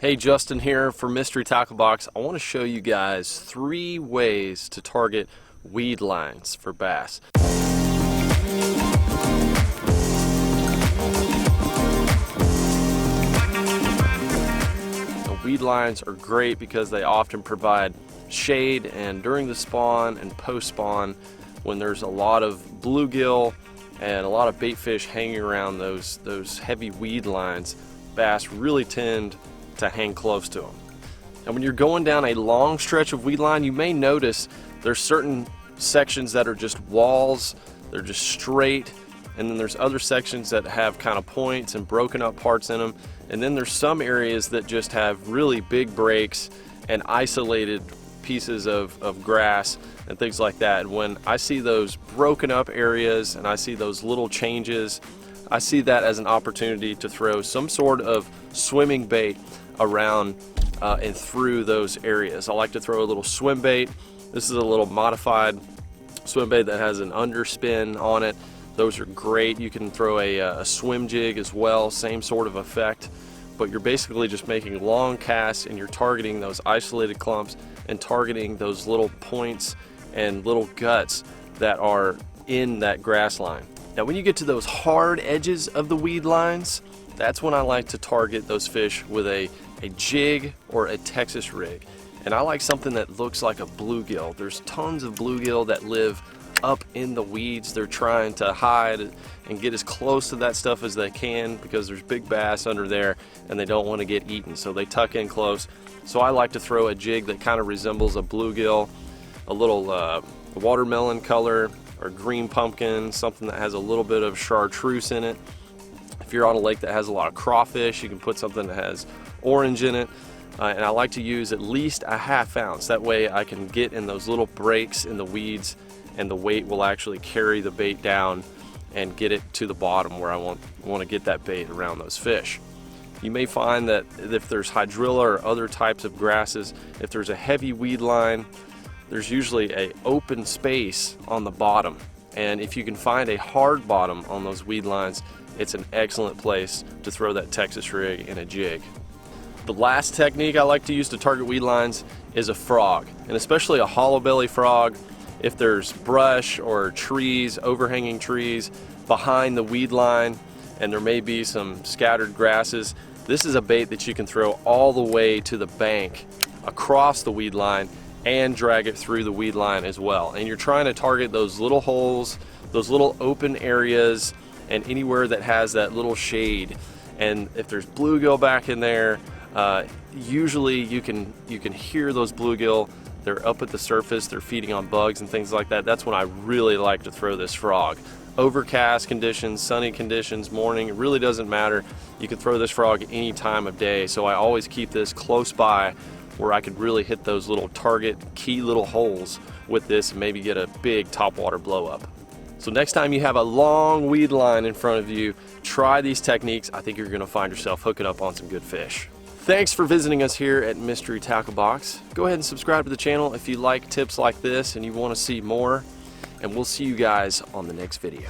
Hey, Justin here for Mystery Tackle Box. I want to show you guys 3 ways to target weed lines for bass. The weed lines are great because they often provide shade, and during the spawn and post-spawn, when there's a lot of bluegill and a lot of bait fish hanging around those heavy weed lines, bass really tend to hang close to them. And when you're going down a long stretch of weed line, you may notice there's certain sections that are just walls, they're just straight, and then there's other sections that have kind of points and broken up parts in them, and then there's some areas that just have really big breaks and isolated pieces of grass and things like that. And when I see those broken up areas and I see those little changes, I see that as an opportunity to throw some sort of swimming bait around and through those areas. I like to throw a little swim bait. This is a little modified swim bait that has an underspin on it. Those are great. You can throw a swim jig as well, same sort of effect, but you're basically just making long casts and you're targeting those isolated clumps and targeting those little points and little guts that are in that grass line. Now when you get to those hard edges of the weed lines, that's when I like to target those fish with a jig or a Texas rig. And I like something that looks like a bluegill. There's tons of bluegill that live up in the weeds. They're trying to hide and get as close to that stuff as they can because there's big bass under there and they don't want to get eaten, so they tuck in close. So I like to throw a jig that kind of resembles a bluegill, a little watermelon color or green pumpkin, something that has a little bit of chartreuse in it. If you're on a lake that has a lot of crawfish, you can put something that has orange in it. And I like to use at least a ½ ounce. That way I can get in those little breaks in the weeds and the weight will actually carry the bait down and get it to the bottom where I want to get that bait around those fish. You may find that if there's hydrilla or other types of grasses, if there's a heavy weed line, there's usually an open space on the bottom. And if you can find a hard bottom on those weed lines, it's an excellent place to throw that Texas rig and a jig. The last technique I like to use to target weed lines is a frog, and especially a hollow belly frog. If there's brush or trees, overhanging trees behind the weed line, and there may be some scattered grasses, this is a bait that you can throw all the way to the bank across the weed line and drag it through the weed line as well. And you're trying to target those little holes, those little open areas, and anywhere that has that little shade. And if there's bluegill back in there, usually you can hear those bluegill. They're up at the surface, they're feeding on bugs and things like that. That's when I really like to throw this frog. Overcast conditions, sunny conditions, morning, it really doesn't matter. You can throw this frog any time of day, so I always keep this close by where I could really hit those little target key little holes with this and maybe get a big topwater blow up. So next time you have a long weed line in front of you, try these techniques. I think you're going to find yourself hooking up on some good fish. Thanks for visiting us here at Mystery Tackle Box. Go ahead and subscribe to the channel if you like tips like this and you want to see more. And we'll see you guys on the next video.